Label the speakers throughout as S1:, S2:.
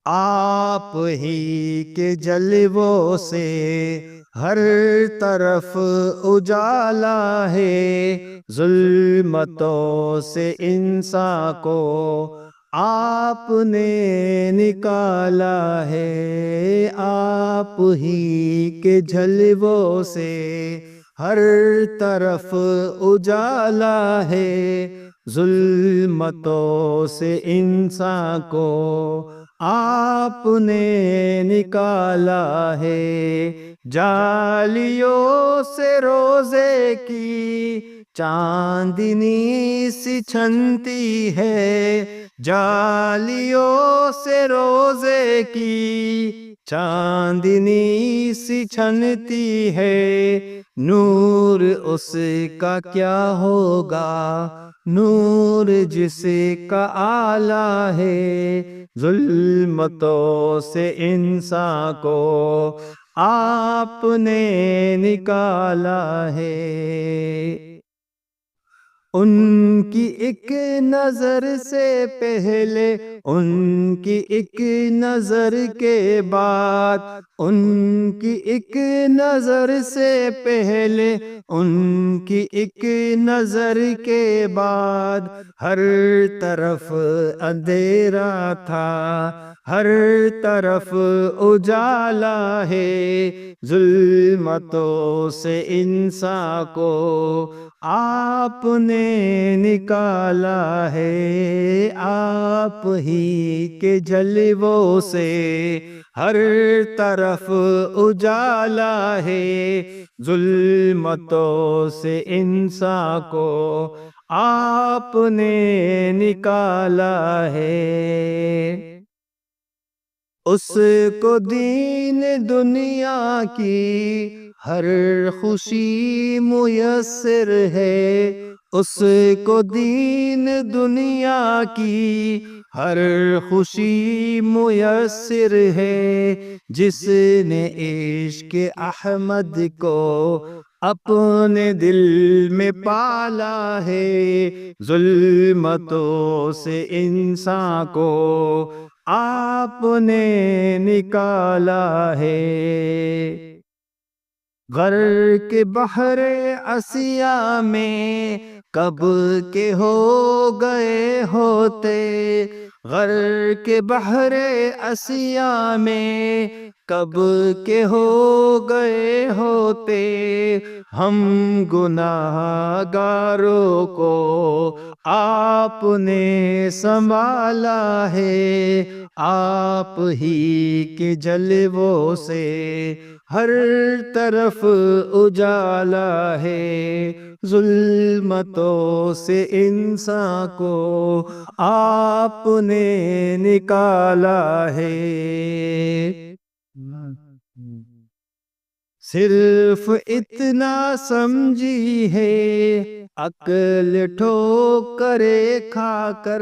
S1: آپ ہی کے جلووں سے ہر طرف اجالا ہے، ظلمتوں سے انسان کو آپ نے نکالا ہے۔ آپ ہی کے جلووں سے ہر طرف اجالا ہے، ظلمتوں سے انسان کو آپ نے نکالا ہے۔ جالیوں سے روزے کی چاندنی سی چھنتی ہے، جالیوں سے روزے کی چاندنی سی چھنتی ہے، نور اس کا کیا ہوگا، نور جس کا آلہ ہے، ظلمتوں سے انسان کو آپ نے نکالا ہے۔ ان کی ایک نظر سے پہلے، ان کی ایک نظر کے بعد، ان کی ایک نظر سے پہلے، ان کی ایک نظر کے بعد، ہر طرف اندھیرا تھا، ہر طرف اجالا ہے، ظلمتوں سے انسان کو آپ نے نکالا ہے۔ آپ ہی کے جلووں سے ہر طرف اجالا ہے، ظلمتوں سے انسان کو آپ نے نکالا ہے۔ اس کو دین دنیا کی ہر خوشی میسر ہے، اس کو دین دنیا کی ہر خوشی میسر ہے، جس نے عشق احمد کو اپنے دل میں پالا ہے، ظلمتوں سے انسان کو آپ نے نکالا ہے۔ غرق کے بحر عصیہ میں کب کے ہو گئے ہوتے، غرق کے بحر عصیہ میں کب کے ہو گئے ہوتے، ہم گناہ گاروں کو آپ نے سنبھالا ہے، آپ ہی کے جلووں سے ہر طرف اجالا ہے، ظلمتوں سے انسان کو آپ نے نکالا ہے۔ صرف اتنا سمجھی ہے عقل ٹھوکریں کھا کر،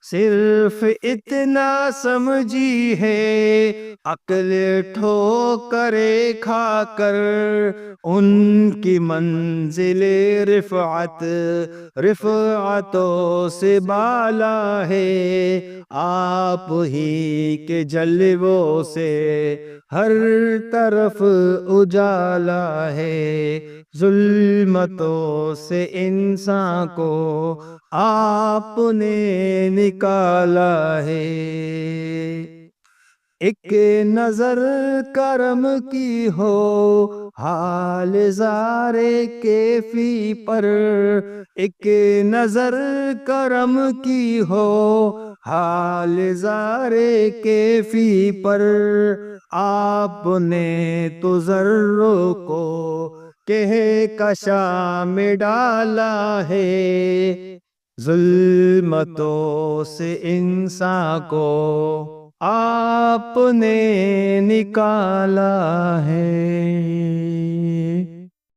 S1: صرف اتنا سمجھی ہے عقل ٹھوکریں کھا کر، ان کی منزل رفعت رفعتوں سے بالا ہے، آپ ہی کے جلووں سے ہر طرف اجالا ہے، ظلمتوں سے انسان کو آپ نے نکالا ہے۔ ایک نظر کرم کی ہو حال زار کیفی پر، ایک نظر کرم کی ہو حال زار کیفی پر، آپ نے تو ذروں کو کہکشاں میں ڈالا ہے، ظلمتوں سے انسان کو آپ نے نکالا ہے۔